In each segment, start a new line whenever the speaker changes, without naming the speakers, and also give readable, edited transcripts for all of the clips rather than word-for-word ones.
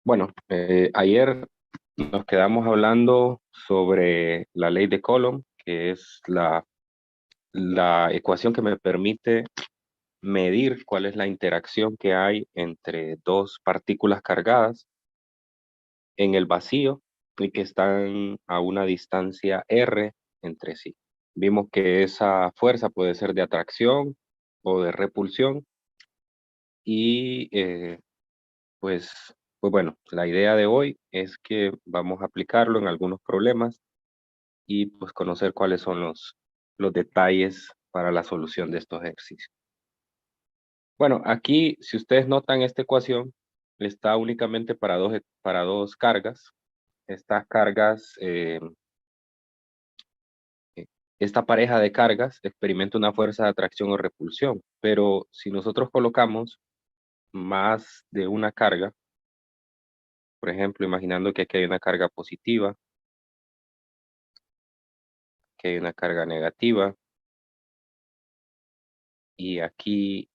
Bueno, ayer nos quedamos hablando sobre la ley de Coulomb, que es la ecuación que me permite medir cuál es la interacción que hay entre dos partículas cargadas en el vacío y que están a una distancia r entre sí. Vimos que esa fuerza puede ser de atracción o de repulsión y pues, pues bueno, la idea de hoy es que vamos a aplicarlo en algunos problemas y pues conocer cuáles son los detalles para la solución de estos ejercicios. Bueno, aquí, si ustedes notan esta ecuación, está únicamente para dos cargas. Estas cargas, eh, esta pareja de cargas experimenta una fuerza de atracción o repulsión, pero si nosotros colocamos más de una carga, por ejemplo, imaginando que aquí hay una carga positiva, que hay una carga negativa, y aquí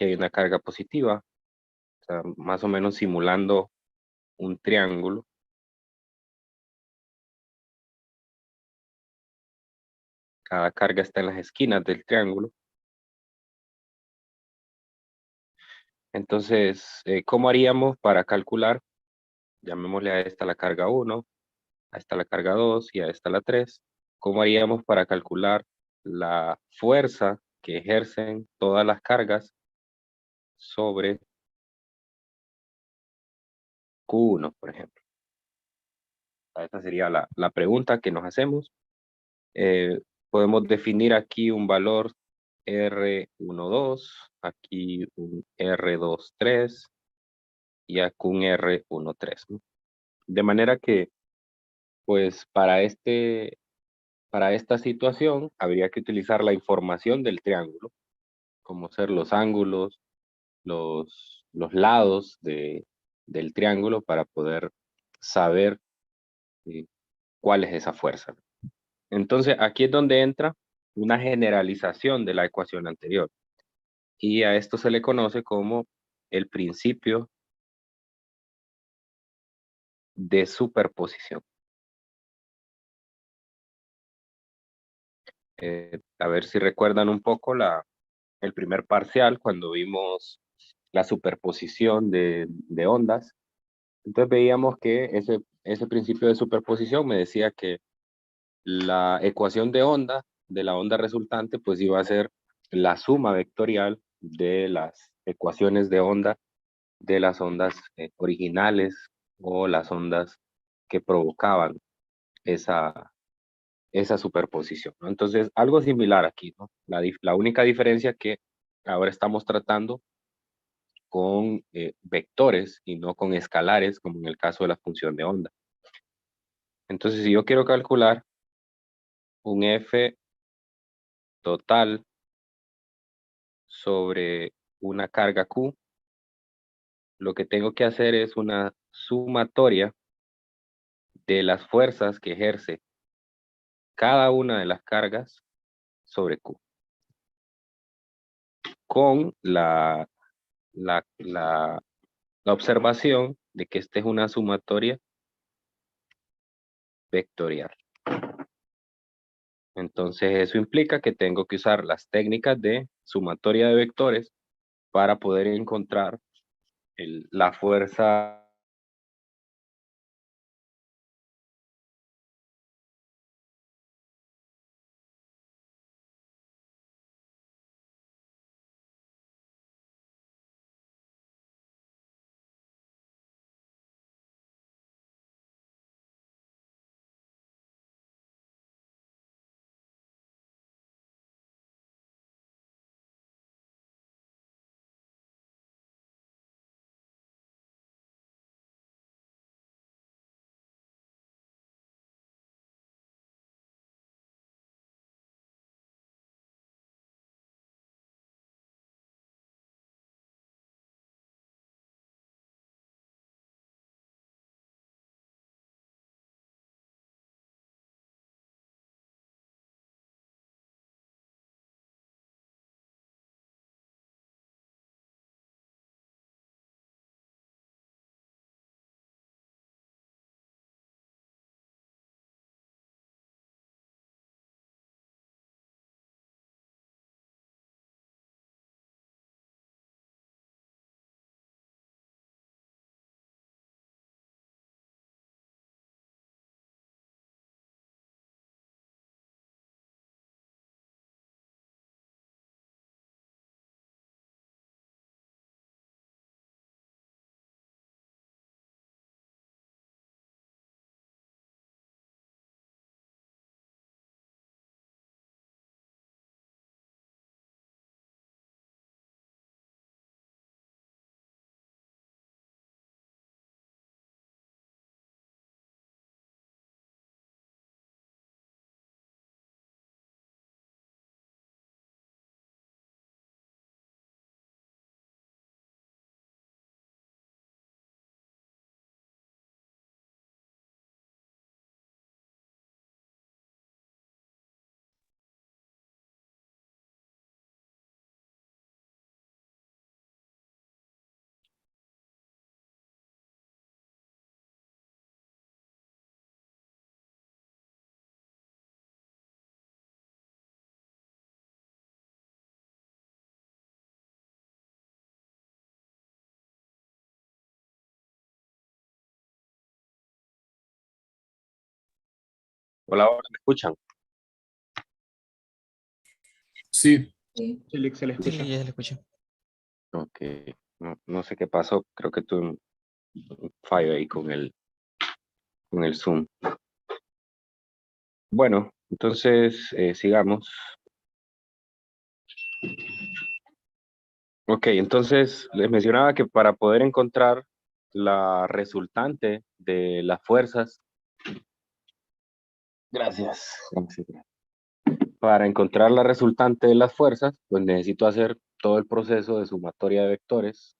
hay una carga positiva, o sea, más o menos simulando un triángulo. Cada carga está en las esquinas del triángulo. Entonces, ¿cómo haríamos para calcular? Llamémosle a esta la carga 1, a esta la carga 2 y a esta la 3. ¿Cómo haríamos para calcular la fuerza que ejercen todas las cargas sobre Q1, por ejemplo? Esta sería la pregunta que nos hacemos. Eh, Podemos definir aquí un valor R12, aquí un R23 y aquí un R13, ¿no? De manera que, pues, para esta situación habría que utilizar la información del triángulo, como ser los ángulos, los lados del triángulo para poder saber eh, cuál es esa fuerza. Entonces, aquí es donde entra una generalización de la ecuación anterior. Y a esto se le conoce como el principio de superposición. A ver si recuerdan un poco el primer parcial cuando vimos la superposición de ondas. Entonces veíamos que ese principio de superposición me decía que la ecuación de la onda resultante, pues iba a ser la suma vectorial de las ecuaciones de onda de las ondas originales o las ondas que provocaban esa superposición, ¿no? Entonces, algo similar aquí, ¿no? La única diferencia que ahora estamos tratando con vectores y no con escalares, como en el caso de la función de onda. Entonces, si yo quiero calcular un F total sobre una carga Q, lo que tengo que hacer es una sumatoria de las fuerzas que ejerce cada una de las cargas sobre Q, con la, la, la observación de que esta es una sumatoria vectorial. Entonces eso implica que tengo que usar las técnicas de sumatoria de vectores para poder encontrar la fuerza Hola, hola, ¿me escuchan?
Sí,
Sí.
Félix se le escucha.
Sí, ya se le escucha.
Ok, no sé qué pasó, creo que tuve un fallo ahí con el Zoom. Bueno, entonces sigamos. Ok, entonces les mencionaba que para poder encontrar la resultante de las fuerzas, gracias. Para encontrar la resultante de las fuerzas, pues necesito hacer todo el proceso de sumatoria de vectores,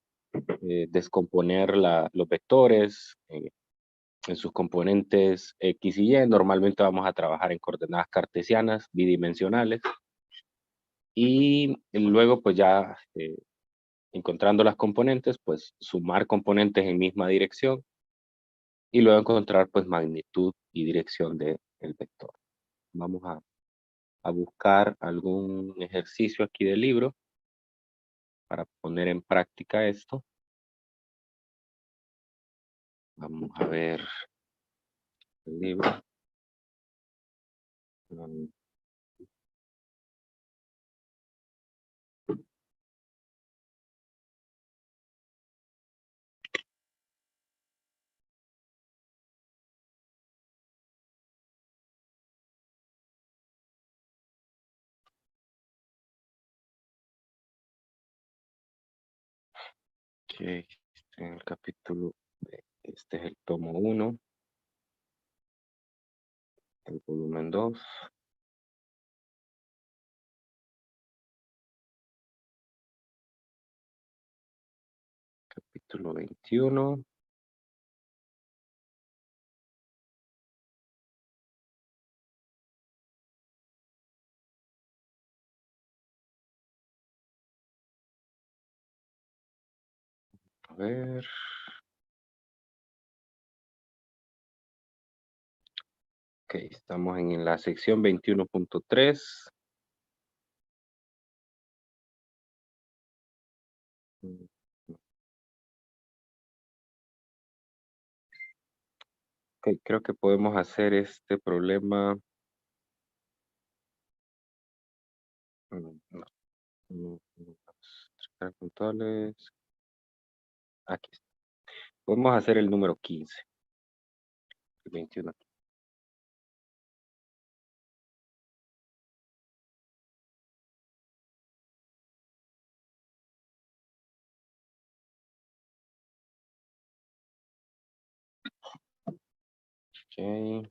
descomponer los vectores en sus componentes X y Y. Normalmente vamos a trabajar en coordenadas cartesianas bidimensionales y luego pues ya encontrando las componentes, pues sumar componentes en misma dirección y luego encontrar pues magnitud y dirección del vector. Vamos a buscar algún ejercicio aquí del libro para poner en práctica esto. Vamos a ver el libro. Ok, en el capítulo, este es el tomo 1, el volumen 2. Capítulo 21. A ver. Ok, estamos en la sección 21.3. Ok, creo que podemos hacer este problema. Tres puntuales. Aquí está. Podemos hacer el número 15. El 21. Ok.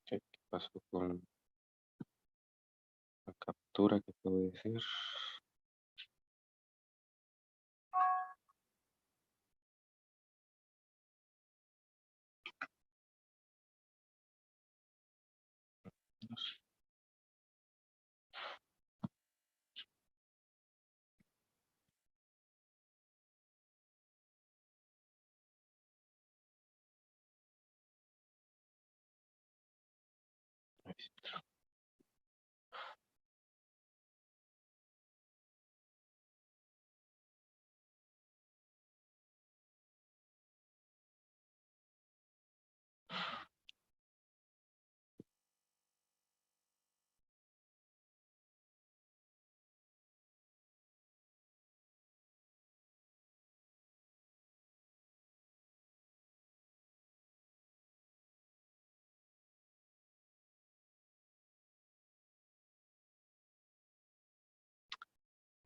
¿Qué pasó con la captura que puedo decir? Ahí está.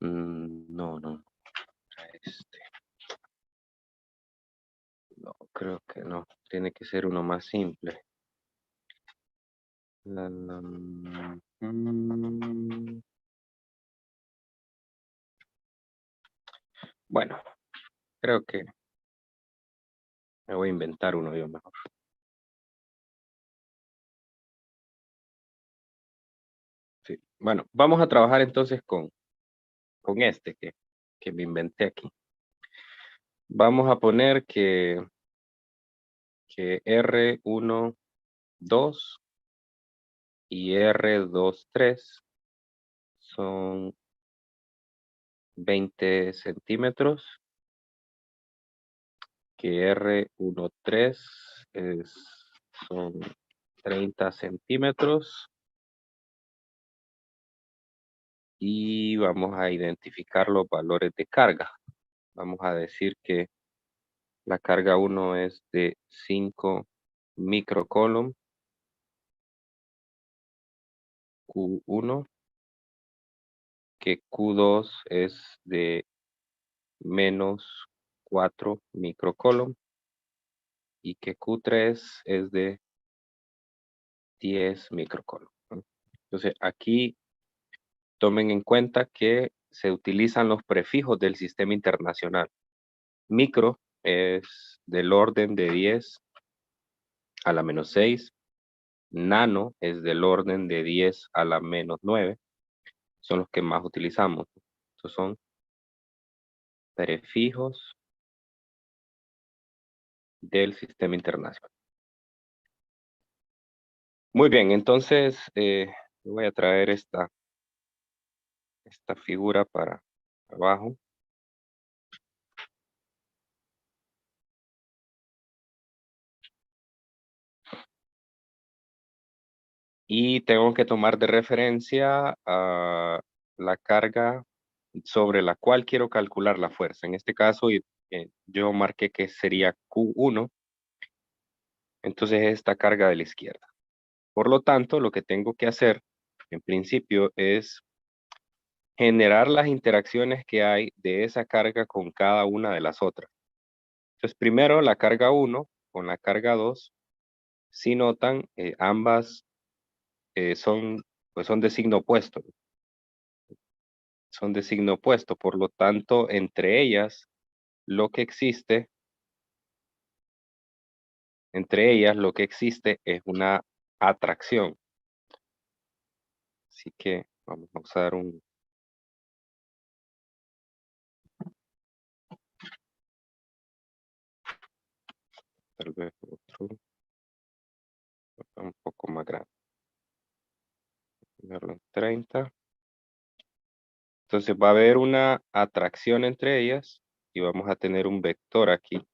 No, no. Este. No, creo que no. Tiene que ser uno más simple. Bueno, creo que me voy a inventar uno yo mejor. Sí. Bueno, vamos a trabajar entonces con este que me inventé aquí. Vamos a poner que R1, 2 y R23 son 20 centímetros, que R13 son 30 centímetros, y vamos a identificar los valores de carga. Vamos a decir que la carga 1 es de 5 microcoulomb Q1, que Q2 es de menos 4 microcoulomb y que Q3 es de 10 microcoulomb, ¿no? Entonces aquí tomen en cuenta que se utilizan los prefijos del sistema internacional. Micro es del orden de 10 a la menos 6. Nano es del orden de 10 a la menos 9. Son los que más utilizamos. Estos son prefijos del sistema internacional. Muy bien, entonces voy a traer esta figura para abajo. Y tengo que tomar de referencia a la carga sobre la cual quiero calcular la fuerza. En este caso, yo marqué que sería Q1. Entonces, esta carga de la izquierda. Por lo tanto, lo que tengo que hacer, en principio, es generar las interacciones que hay de esa carga con cada una de las otras. Entonces, primero la carga 1 con la carga 2, si notan, ambas son de signo opuesto. Son de signo opuesto, por lo tanto, entre ellas, lo que existe es una atracción. Así que vamos a usar tal vez otro un poco más grande. Ponerlo en 30. Entonces va a haber una atracción entre ellas y vamos a tener un vector aquí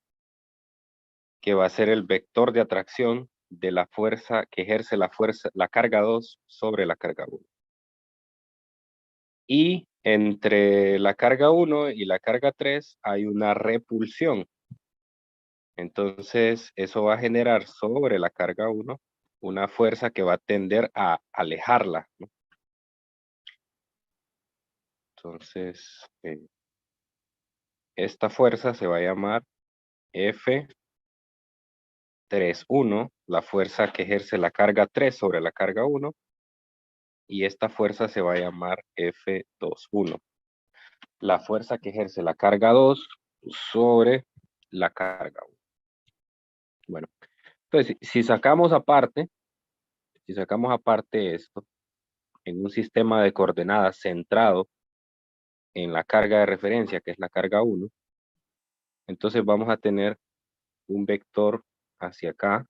que va a ser el vector de atracción de la fuerza que ejerce la carga 2 sobre la carga 1. Y entre la carga 1 y la carga 3 hay una repulsión. Entonces eso va a generar sobre la carga 1 una fuerza que va a tender a alejarla, ¿no? Entonces esta fuerza se va a llamar F31, la fuerza que ejerce la carga 3 sobre la carga 1, y esta fuerza se va a llamar F21, la fuerza que ejerce la carga 2 sobre la carga 1. Bueno, entonces si sacamos aparte esto en un sistema de coordenadas centrado en la carga de referencia, que es la carga 1, entonces vamos a tener un vector hacia acá,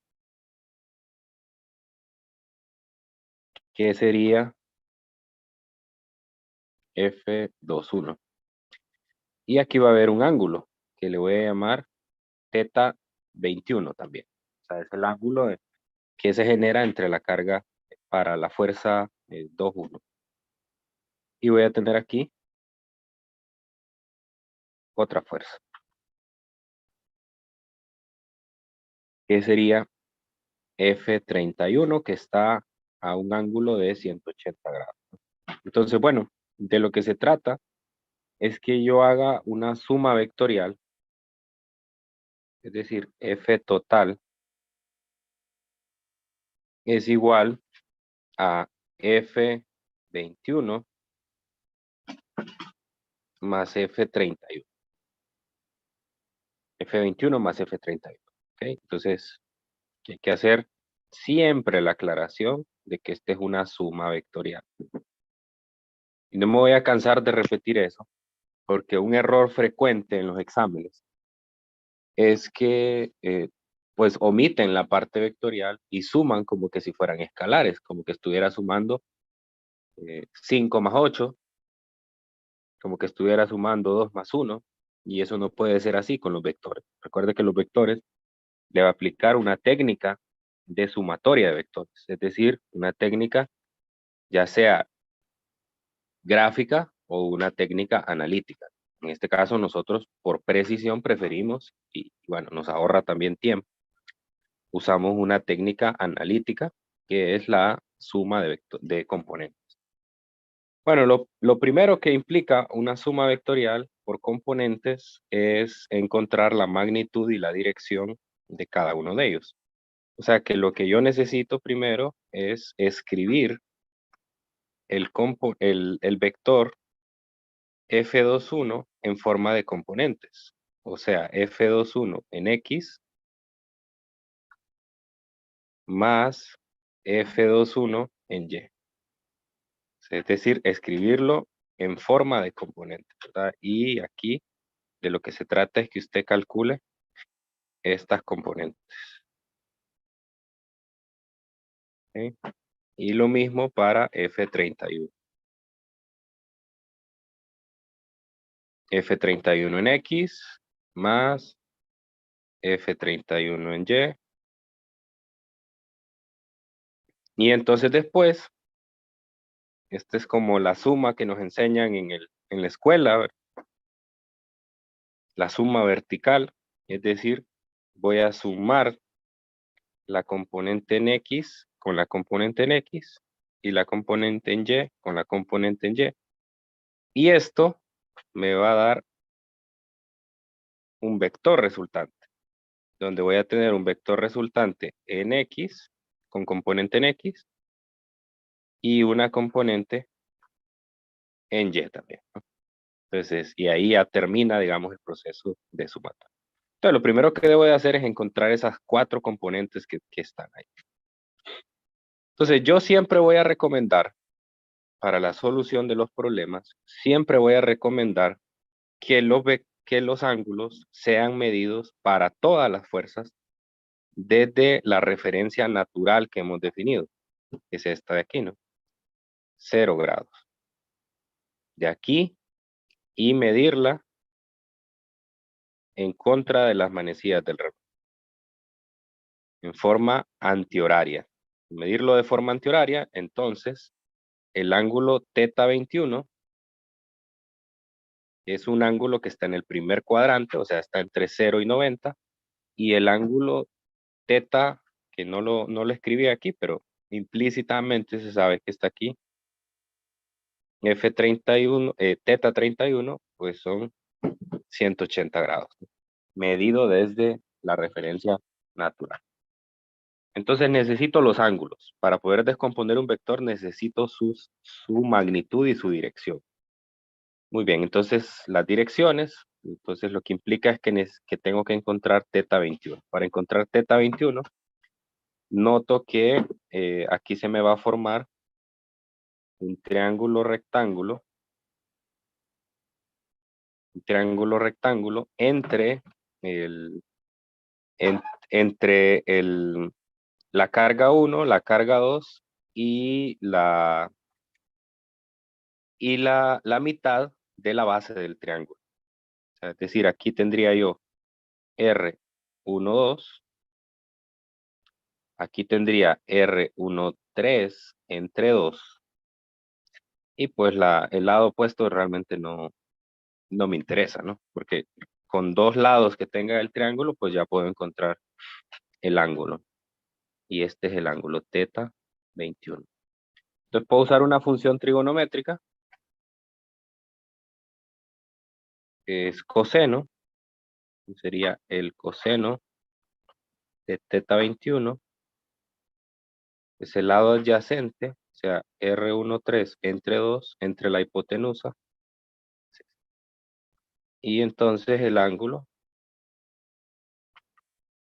que sería F21. Y aquí va a haber un ángulo, que le voy a llamar θ 21 también. O sea, es el ángulo que se genera entre la carga para la fuerza 2,1. Y voy a tener aquí otra fuerza, que sería F31, que está a un ángulo de 180 grados. Entonces, bueno, de lo que se trata es que yo haga una suma vectorial, es decir, F total es igual a F21 más F31. F21 más F31. ¿Okay? Entonces, hay que hacer siempre la aclaración de que esta es una suma vectorial. Y no me voy a cansar de repetir eso, porque un error frecuente en los exámenes es que pues omiten la parte vectorial y suman como que si fueran escalares, como que estuviera sumando 5 más 8, como que estuviera sumando 2 más 1, y eso no puede ser así con los vectores. Recuerde que los vectores le va a aplicar una técnica de sumatoria de vectores, es decir, una técnica ya sea gráfica o una técnica analítica. En este caso nosotros por precisión preferimos, y bueno, nos ahorra también tiempo, usamos una técnica analítica que es la suma de componentes. Bueno, lo primero que implica una suma vectorial por componentes es encontrar la magnitud y la dirección de cada uno de ellos. O sea que lo que yo necesito primero es escribir el vector F21 en forma de componentes. O sea, F21 en X más F21 en Y. Es decir, escribirlo en forma de componentes, ¿verdad? Y aquí de lo que se trata es que usted calcule estas componentes. ¿Ok? Y lo mismo para F31. F31 en X más F31 en Y. Y entonces después, esta es como la suma que nos enseñan en la escuela, ¿verdad? La suma vertical, es decir, voy a sumar la componente en X con la componente en X y la componente en Y con la componente en Y. Y esto me va a dar un vector resultante, donde voy a tener un vector resultante en X, con componente en X, y una componente en Y también, ¿no? Entonces, y ahí ya termina, digamos, el proceso de sumatoria. Entonces, lo primero que debo de hacer es encontrar esas 4 componentes que están ahí. Entonces, yo siempre voy a recomendar, para la solución de los problemas, siempre voy a recomendar que los ángulos sean medidos para todas las fuerzas desde la referencia natural que hemos definido, que es esta de aquí, ¿no? 0 grados. De aquí, y medirla en contra de las manecillas del reloj, en forma antihoraria. Medirlo de forma antihoraria, entonces, el ángulo θ21 es un ángulo que está en el primer cuadrante, o sea, está entre 0 y 90, y el ángulo θ, que no lo escribí aquí, pero implícitamente se sabe que está aquí, F31, θ31, pues son 180 grados, medido desde la referencia natural. Entonces necesito los ángulos. Para poder descomponer un vector necesito su magnitud y su dirección. Muy bien, entonces las direcciones, entonces lo que implica es que tengo que encontrar θ21. Para encontrar θ21, noto que aquí se me va a formar un triángulo rectángulo entre el, en- entre la carga 1, la carga 2 y la mitad de la base del triángulo. O sea, es decir, aquí tendría yo R12, aquí tendría R13 entre 2, y pues el lado opuesto realmente no me interesa, ¿no? Porque con 2 lados que tenga el triángulo, pues ya puedo encontrar el ángulo. Y este es el ángulo θ21. Entonces puedo usar una función trigonométrica, que es coseno, sería el coseno de θ21, es el lado adyacente, o sea, R13 entre 2, entre la hipotenusa, y entonces el ángulo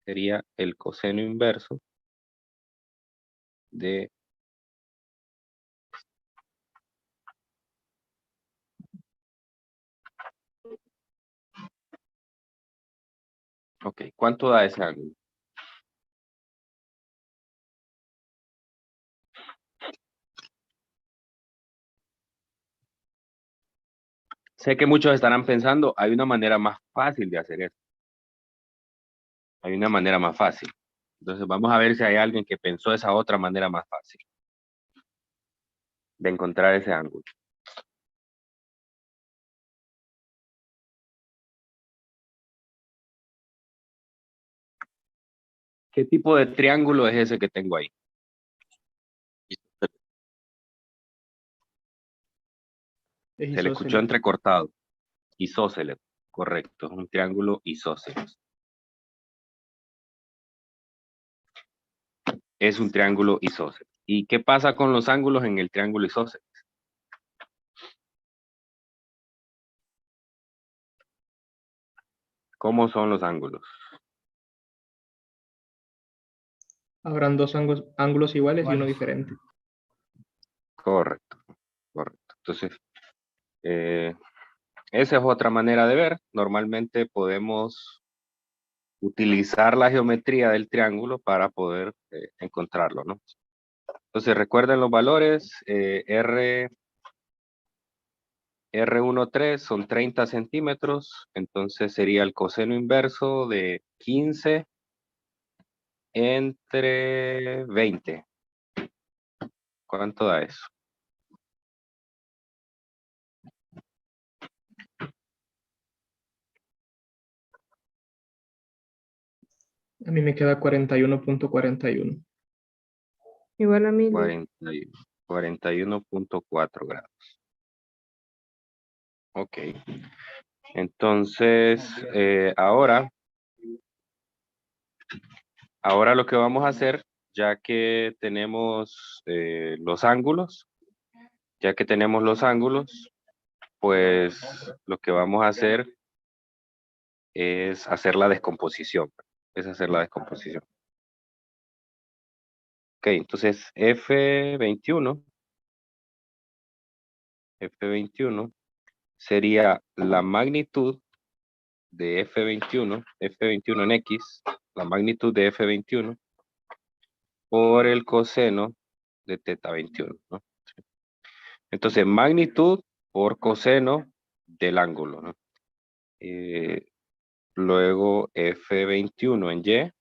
sería el coseno inverso de... Ok, ¿cuánto da ese ángulo? Sé que muchos estarán pensando, hay una manera más fácil de hacer esto. Hay una manera más fácil. Entonces vamos a ver si hay alguien que pensó esa otra manera más fácil de encontrar ese ángulo. ¿Qué tipo de triángulo es ese que tengo ahí?
Es
Se le escuchó
isósceles.
entrecortado. Isósceles, correcto, es un triángulo isósceles. Es un triángulo isósceles. ¿Y qué pasa con los ángulos en el triángulo isósceles? ¿Cómo son los ángulos?
Habrán dos ángulos iguales y uno diferente.
Correcto, correcto. Entonces, esa es otra manera de ver. Normalmente podemos utilizar la geometría del triángulo para poder encontrarlo, ¿no? Entonces, recuerden los valores, R13 son 30 centímetros, entonces sería el coseno inverso de 15 entre 20. ¿Cuánto da eso?
A mí me queda 41.41.
Igual a mí.
41.4 grados. Ok. Entonces, ahora lo que vamos a hacer, ya que tenemos los ángulos, pues lo que vamos a hacer es hacer la descomposición. Ok, entonces F21 sería la magnitud de F21 en X, la magnitud de F21 por el coseno de teta 21, ¿no? Entonces, magnitud por coseno del ángulo, ¿no? Luego F21 en Y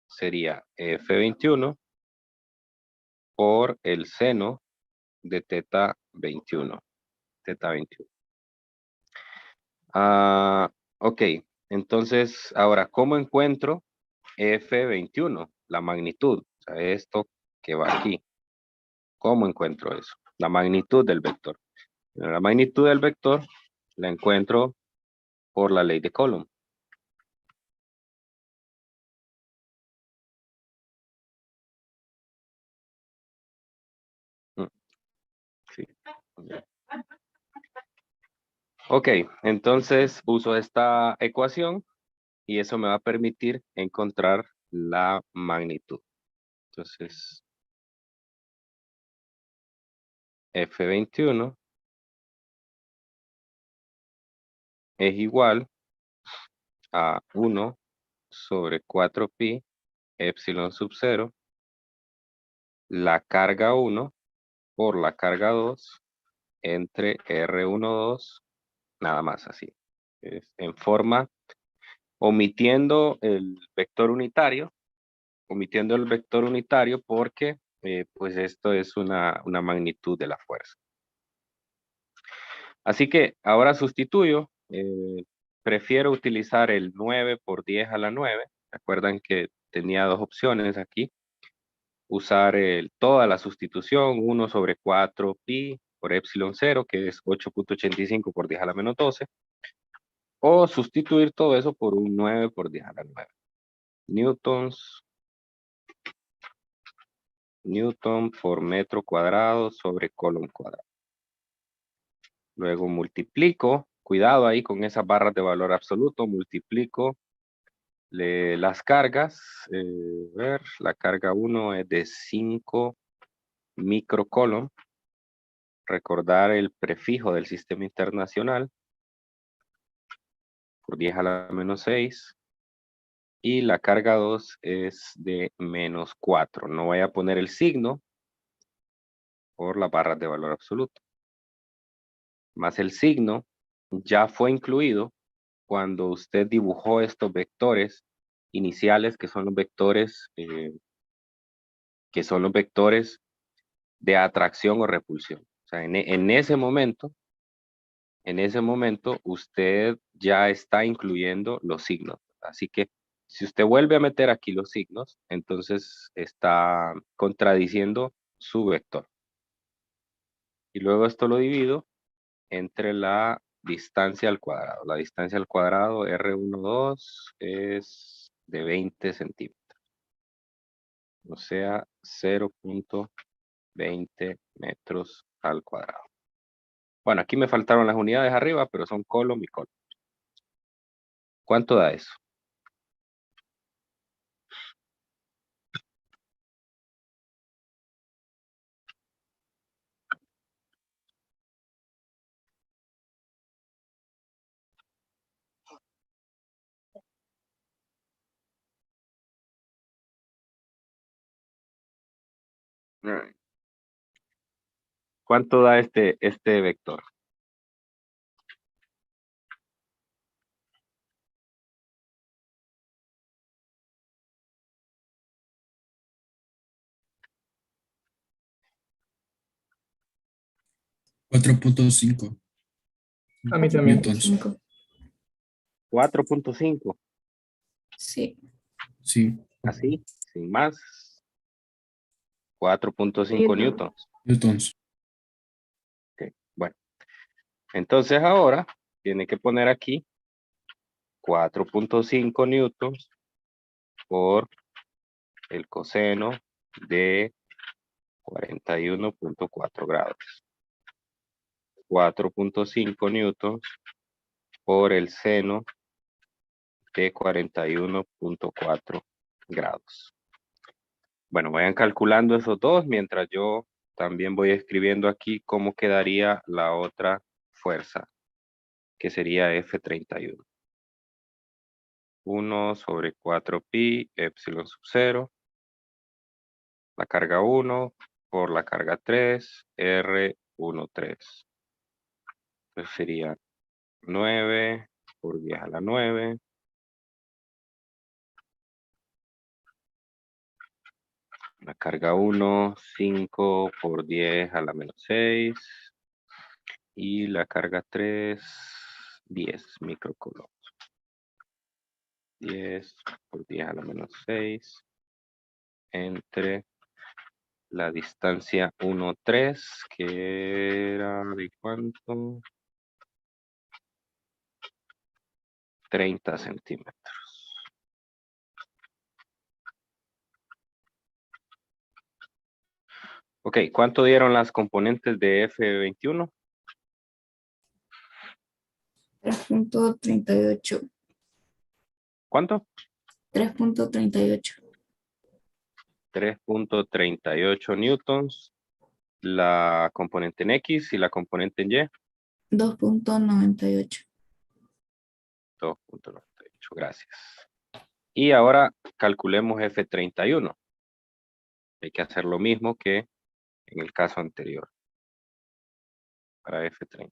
sería F21 por el seno de teta 21. Ok, entonces ahora, ¿cómo encuentro F21? La magnitud, o sea, esto que va aquí. ¿Cómo encuentro eso? La magnitud del vector. La magnitud del vector la encuentro por la ley de Coulomb. Sí. Ok, entonces uso esta ecuación y eso me va a permitir encontrar la magnitud. Entonces, F21 es igual a 1 sobre 4pi epsilon sub 0, la carga 1 por la carga 2 entre R12, nada más así. Es en forma, omitiendo el vector unitario porque pues esto es una magnitud de la fuerza. Así que ahora sustituyo, prefiero utilizar el 9 por 10 a la 9. Recuerdan que tenía dos opciones aquí. Usar toda la sustitución, 1 sobre 4 pi por epsilon 0, que es 8.85 por 10 a la menos 12. O sustituir todo eso por un 9 por 10 a la 9. Newton por metro cuadrado sobre Coulomb cuadrado. Luego multiplico, cuidado ahí con esas barras de valor absoluto, multiplico las cargas. La carga 1 es de 5 microcoulomb. Recordar el prefijo del sistema internacional por 10 a la menos 6. Y la carga 2 es de menos 4. No voy a poner el signo por las barras de valor absoluto. Más el signo ya fue incluido cuando usted dibujó estos vectores iniciales, que son los vectores de atracción o repulsión. O sea, en ese momento usted ya está incluyendo los signos. Así que si usted vuelve a meter aquí los signos, entonces está contradiciendo su vector. Y luego esto lo divido entre la distancia al cuadrado. La distancia al cuadrado R12 es de 20 centímetros. O sea, 0.20 metros al cuadrado. Bueno, aquí me faltaron las unidades arriba, pero son colom y colom. ¿Cuánto da eso? ¿Cuánto da este vector?
$4.5
A mí también.
newtons.
5.
4.5.
Sí.
Sí,
Así, sin más. 4.5
Newton.
newtons.
newtons.
Ok, bueno. Entonces ahora tiene que poner aquí 4.5 newtons por el coseno de 41.4 grados. 4.5 newtons por el seno de 41.4 grados. Bueno, vayan calculando esos dos mientras yo también voy escribiendo aquí cómo quedaría la otra fuerza, que sería F31. 1 sobre 4pi epsilon sub 0. La carga 1 por la carga 3, R13. Entonces sería 9 por 10 a la 9. La carga 1, 5 por 10 a la menos 6. Y la carga 3, 10 microcoulombs. 10 por 10 a la menos 6. Entre la distancia 1, 3, que era de cuánto? 30 centímetros. Ok, ¿cuánto dieron las componentes de F21?
3.38.
¿Cuánto?
3.38.
3.38 newtons. La componente en X y la componente en Y.
2.98.
2.98, gracias. Y ahora calculemos F31. Hay que hacer lo mismo que en el caso anterior. Para F31.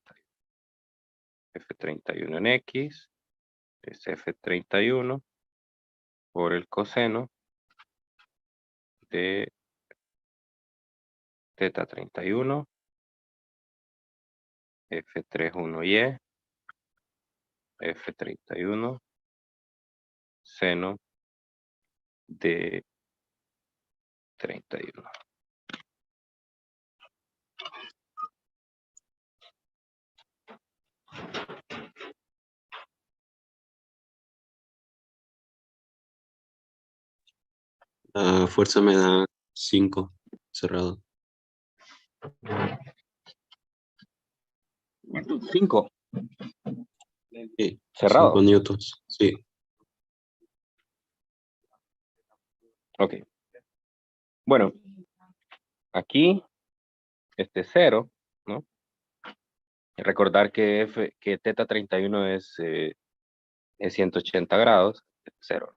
F31 en X es F31 por el coseno de teta 31, F31Y, F31, seno de 31.
La fuerza me da 5 cerrado.
5.
Sí,
Cerrado.
5 newtons. Sí.
Ok. Bueno, aquí, este 0, ¿no? Recordar que teta 31 es 180 grados, 0.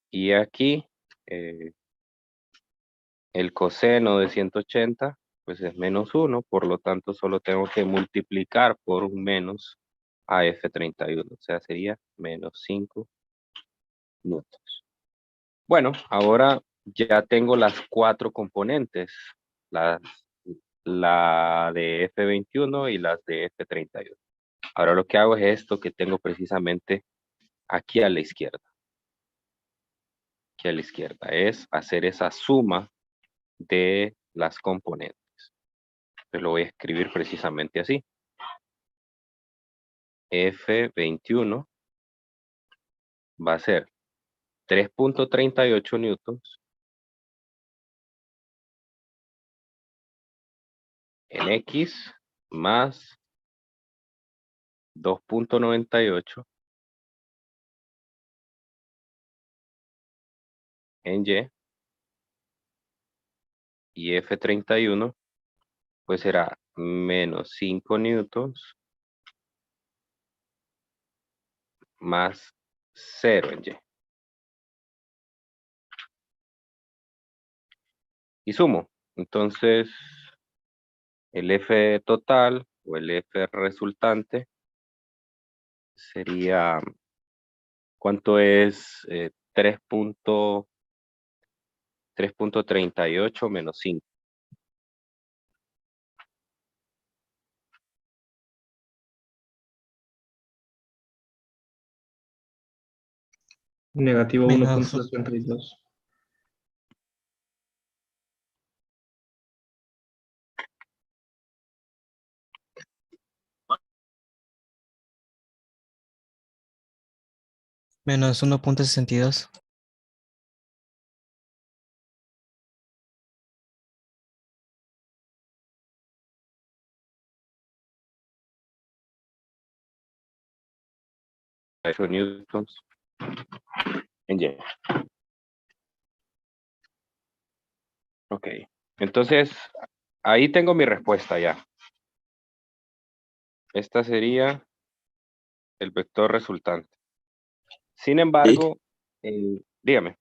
Y aquí, el coseno de 180, pues es -1, por lo tanto solo tengo que multiplicar por un menos a F31, o sea, sería -5 newtons. Bueno, ahora ya tengo las 4 componentes, la de F21 y las de F31. Ahora lo que hago es esto que tengo precisamente aquí a la izquierda. Aquí a la izquierda es hacer esa suma de las componentes. Entonces lo voy a escribir precisamente así. F21 va a ser 3.38 newtons en X más 2.98 en y F31 pues será -5 newtons más 0 en Y. Y sumo. Entonces, el F total o el F resultante sería, ¿cuánto es 3.38 menos 5?
Negativo
Menos,
1.62.
menos 1.62.
Newtons en Y. Ok. Entonces, ahí tengo mi respuesta ya. Esta sería el vector resultante. Sin embargo, dígame.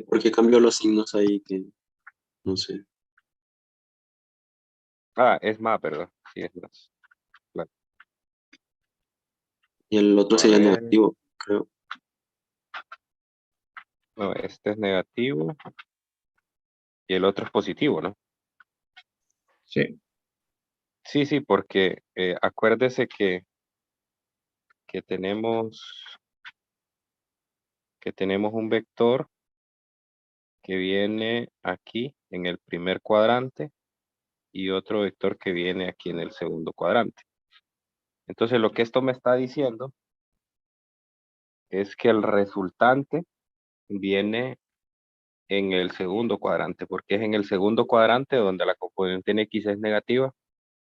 ¿Por qué cambió los signos ahí? Que no sé.
Ah, es más, ¿verdad? Sí, es más. Claro.
Y el otro
A
sería
ver,
negativo, creo.
no, este es negativo y el otro es positivo, ¿no?
Sí.
Sí, sí, porque acuérdese que tenemos un vector que viene aquí en el primer cuadrante y otro vector que viene aquí en el segundo cuadrante. Entonces, lo que esto me está diciendo es que el resultante viene en el segundo cuadrante, porque es en el segundo cuadrante donde la componente en X es negativa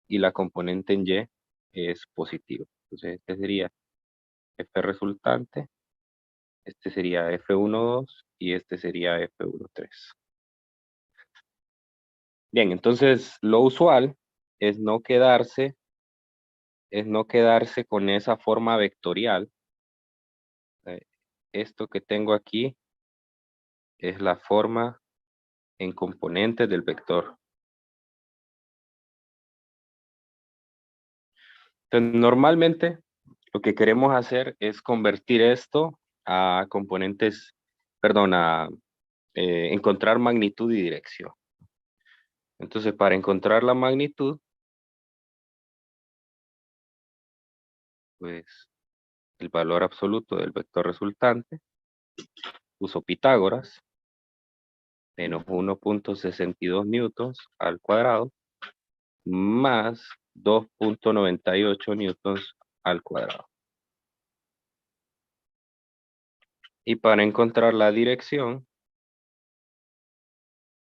y la componente en Y es positiva. Entonces, este sería F resultante, este sería F12 y este sería F13. Bien, entonces lo usual es no quedarse con esa forma vectorial. Esto que tengo aquí es la forma en componentes del vector. Entonces, normalmente lo que queremos hacer es convertir esto a componentes, perdón, a encontrar magnitud y dirección. Entonces, para encontrar la magnitud, pues el valor absoluto del vector resultante, uso Pitágoras, menos 1.62 newtons al cuadrado, más 2.98 newtons al cuadrado. Y para encontrar la dirección,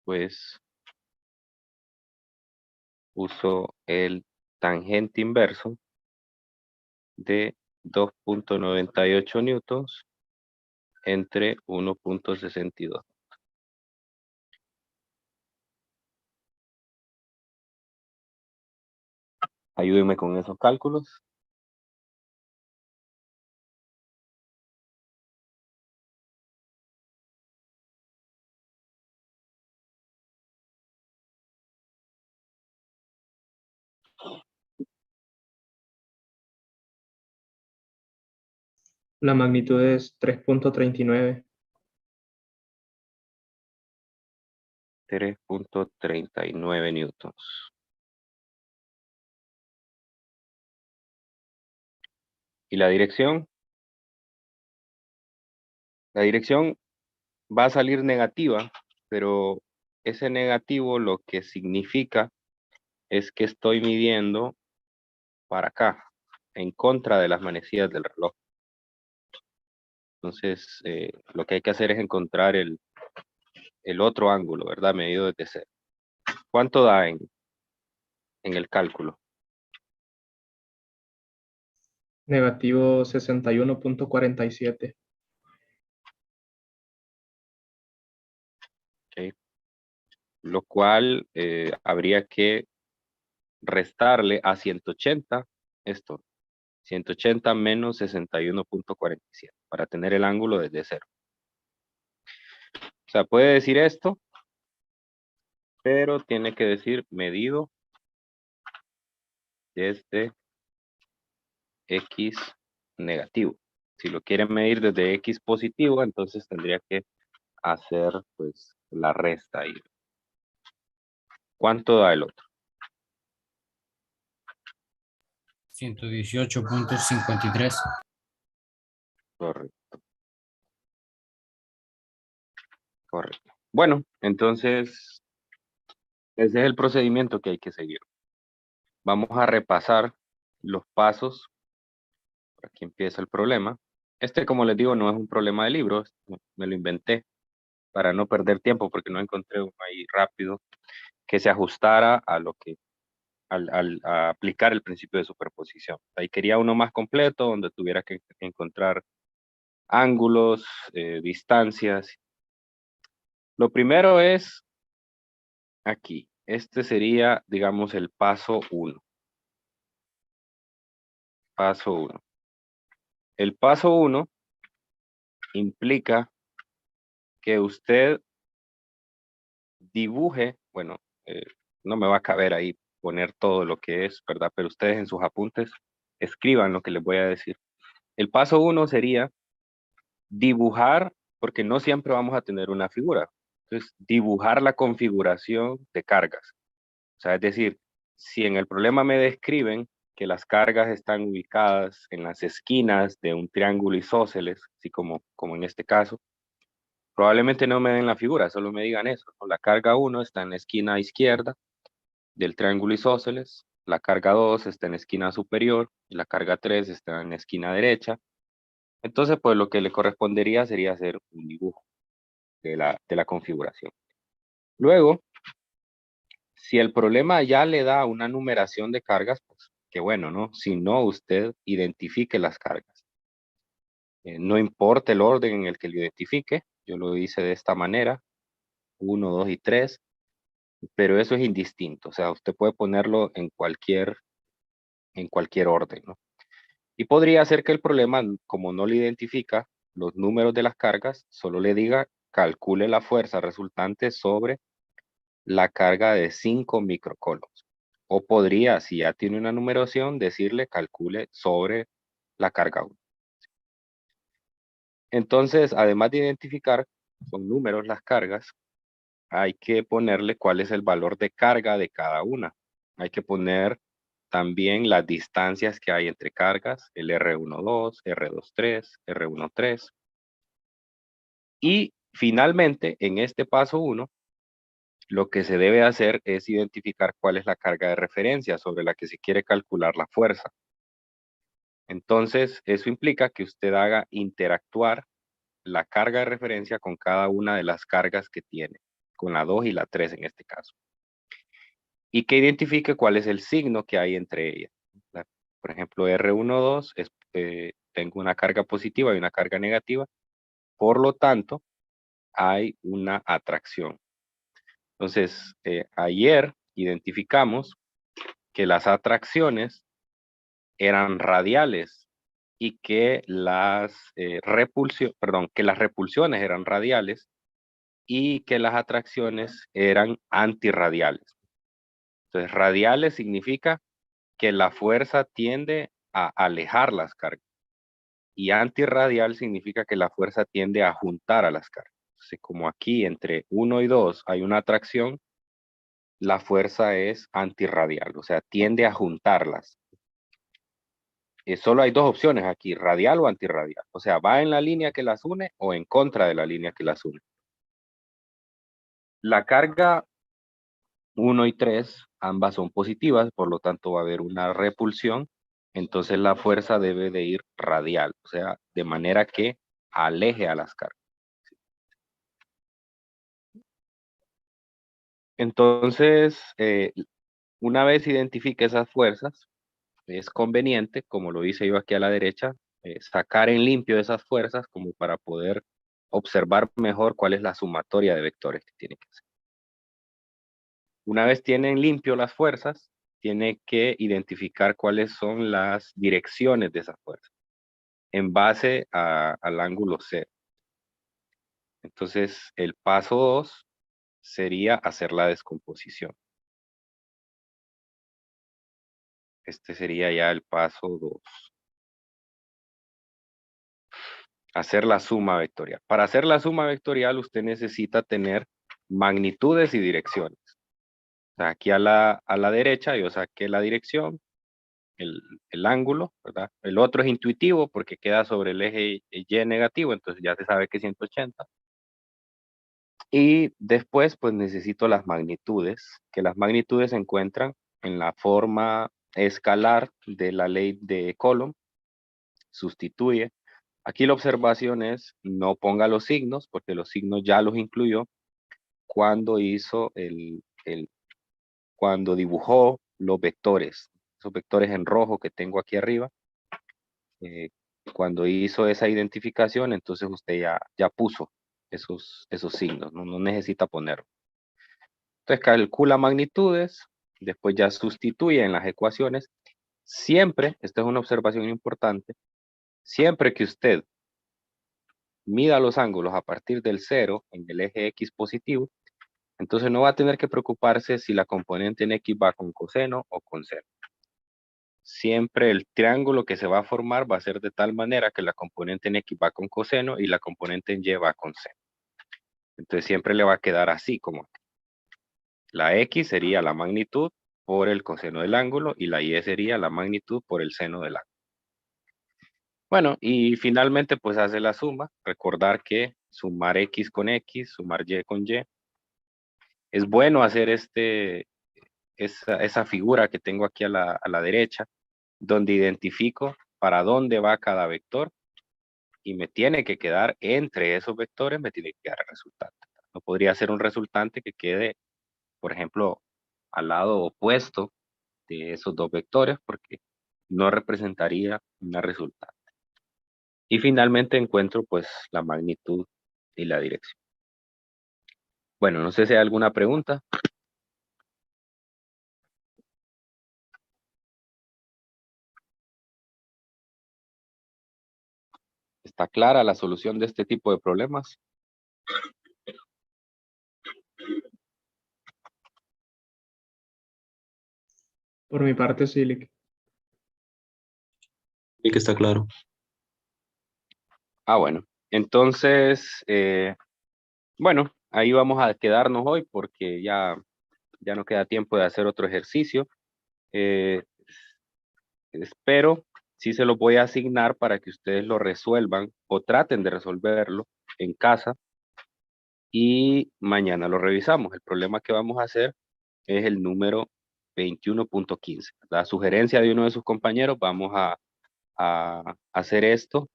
pues uso el tangente inverso de 2.98 newtons entre 1.62. Ayúdenme con esos cálculos.
La magnitud es 3.39.
3.39 newtons. ¿Y la dirección? La dirección va a salir negativa, pero ese negativo lo que significa es que estoy midiendo para acá, en contra de las manecillas del reloj. Entonces, lo que hay que hacer es encontrar el otro ángulo, ¿verdad? Medido desde cero. ¿Cuánto da en el cálculo?
Negativo 61.47.
¿Ok? Lo cual habría que restarle a 180 esto. 180 menos 61.47 para tener el ángulo desde cero. O sea, puede decir esto, pero tiene que decir medido desde X negativo. Si lo quieren medir desde X positivo, entonces tendría que hacer pues la resta ahí. ¿Cuánto da el otro?
118.53.
Correcto. Correcto. Bueno, entonces ese es el procedimiento que hay que seguir. Vamos a repasar los pasos. Aquí empieza el problema. Este, como les digo, no es un problema de libros. Me lo inventé para no perder tiempo porque no encontré uno ahí rápido que se ajustara a lo que a aplicar el principio de superposición. Ahí quería uno más completo donde tuviera que encontrar ángulos, distancias. Lo primero es aquí. Este sería, digamos, el paso 1. Paso 1. El paso 1 implica que usted dibuje, bueno, no me va a caber ahí poner todo lo que es, ¿verdad? Pero ustedes en sus apuntes escriban lo que les voy a decir. El paso 1 sería dibujar, porque no siempre vamos a tener una figura. Entonces, dibujar la configuración de cargas. O sea, es decir, si en el problema me describen que las cargas están ubicadas en las esquinas de un triángulo isósceles, así como en este caso, probablemente no me den la figura, solo me digan eso, ¿no? La carga 1 está en la esquina izquierda del triángulo isósceles, la carga 2 está en la esquina superior, y la carga 3 está en la esquina derecha. Entonces, pues lo que le correspondería sería hacer un dibujo de la configuración. Luego, si el problema ya le da una numeración de cargas, pues qué bueno, ¿no? Si no, usted identifique las cargas. No importa el orden en el que lo identifique, yo lo hice de esta manera, 1, 2 y 3, pero eso es indistinto, o sea, usted puede ponerlo en cualquier orden, ¿no? Y podría ser que el problema, como no le identifica los números de las cargas, solo le diga calcule la fuerza resultante sobre la carga de 5 microcoulombs. O podría, si ya tiene una numeración, decirle calcule sobre la carga 1. Entonces, además de identificar con números las cargas, hay que ponerle cuál es el valor de carga de cada una. Hay que poner también las distancias que hay entre cargas, el R12, R23, R13. Y finalmente, en este paso 1, lo que se debe hacer es identificar cuál es la carga de referencia sobre la que se quiere calcular la fuerza. Entonces, eso implica que usted haga interactuar la carga de referencia con cada una de las cargas que tiene, con la 2 y la 3 en este caso. Y que identifique cuál es el signo que hay entre ellas. Por ejemplo, R12 es, tengo una carga positiva y una carga negativa, por lo tanto, hay una atracción. Entonces, ayer identificamos que las atracciones eran radiales y que las repulsiones eran radiales y que las atracciones eran antirradiales. Entonces, radiales significa que la fuerza tiende a alejar las cargas Y antirradial significa que la fuerza tiende a juntar a las cargas. Entonces, como aquí entre 1 y 2 hay una atracción, la fuerza es antirradial, o sea, tiende a juntarlas. Solo hay dos opciones aquí, radial o antirradial. O sea, va en la línea que las une o en contra de la línea que las une. La carga 1 y 3, ambas son positivas, por lo tanto va a haber una repulsión. Entonces la fuerza debe de ir radial, o sea, de manera que aleje a las cargas. Entonces, una vez identifique esas fuerzas, es conveniente, como lo hice yo aquí a la derecha, sacar en limpio esas fuerzas como para poder observar mejor cuál es la sumatoria de vectores que tiene que hacer. Una vez tienen limpio las fuerzas, tiene que identificar cuáles son las direcciones de esas fuerzas en base al ángulo C. Entonces, el paso 2 sería hacer la descomposición. Este sería ya el paso 2. Hacer la suma vectorial. Para hacer la suma vectorial, usted necesita tener magnitudes y direcciones. O sea, aquí a la derecha yo saqué la dirección, el ángulo, ¿verdad? El otro es intuitivo porque queda sobre el eje Y negativo, entonces ya se sabe que es 180. Y después, pues necesito las magnitudes, que las magnitudes se encuentran en la forma escalar de la ley de Coulomb. Sustituye. Aquí la observación es, no ponga los signos, porque los signos ya los incluyó cuando hizo cuando dibujó los vectores, esos vectores en rojo que tengo aquí arriba. Cuando hizo esa identificación, entonces usted ya puso esos signos, no necesita ponerlo. Entonces calcula magnitudes, después ya sustituye en las ecuaciones. Siempre, esta es una observación importante, siempre que usted mida los ángulos a partir del 0 en el eje X positivo, entonces no va a tener que preocuparse si la componente en X va con coseno o con seno. Siempre el triángulo que se va a formar va a ser de tal manera que la componente en X va con coseno y la componente en Y va con seno. Entonces siempre le va a quedar así como aquí. La X sería la magnitud por el coseno del ángulo y la Y sería la magnitud por el seno del ángulo. Bueno, y finalmente pues hace la suma. Recordar que sumar X con X, sumar Y con Y. Es bueno hacer esa figura que tengo aquí a la derecha, donde identifico para dónde va cada vector y me tiene que quedar entre esos vectores, me tiene que quedar el resultante. No podría ser un resultante que quede, por ejemplo, al lado opuesto de esos dos vectores porque no representaría una resultante. Y finalmente encuentro pues la magnitud y la dirección. Bueno, no sé si hay alguna pregunta. ¿Está clara la solución de este tipo de problemas?
Por mi parte, sí, Lick.
Sí que está claro.
Bueno. Entonces, bueno, ahí vamos a quedarnos hoy porque ya no queda tiempo de hacer otro ejercicio. Espero, sí se lo voy a asignar para que ustedes lo resuelvan o traten de resolverlo en casa y mañana lo revisamos. El problema que vamos a hacer es el número 21.15. La sugerencia de uno de sus compañeros, vamos a hacer esto un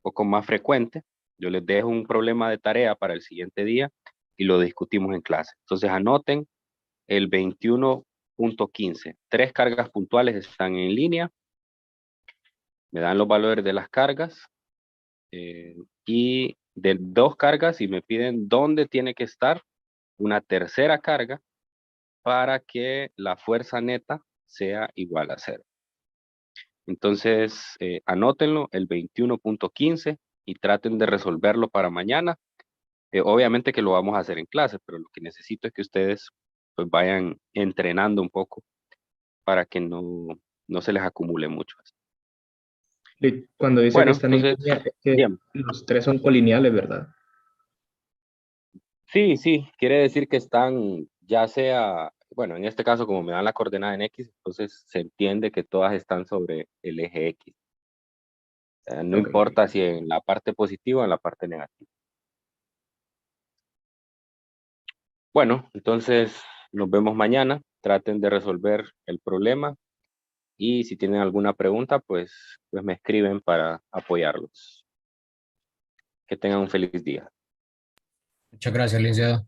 poco más frecuente. Yo les dejo un problema de tarea para el siguiente día y lo discutimos en clase. Entonces anoten el 21.15. 3 cargas puntuales están en línea. Me dan los valores de las cargas y de 2 cargas y me piden dónde tiene que estar una tercera carga para que la fuerza neta sea igual a 0. Entonces, anótenlo, el 21.15 y traten de resolverlo para mañana. Obviamente que lo vamos a hacer en clase, pero lo que necesito es que ustedes pues, vayan entrenando un poco para que no se les acumule mucho.
Cuando dice
Bueno,
que están en
entonces,
línea, es que
bien.
los tres son colineales, ¿verdad?
Sí, sí, quiere decir que están, ya sea, bueno, en este caso, como me dan la coordenada en X, entonces se entiende que todas están sobre el eje X. No
Ok, ok.
importa si en la parte positiva o en la parte negativa. Bueno, entonces nos vemos mañana. Traten de resolver el problema y si tienen alguna pregunta, pues me escriben para apoyarlos. Que tengan un feliz día.
Muchas gracias, licenciado.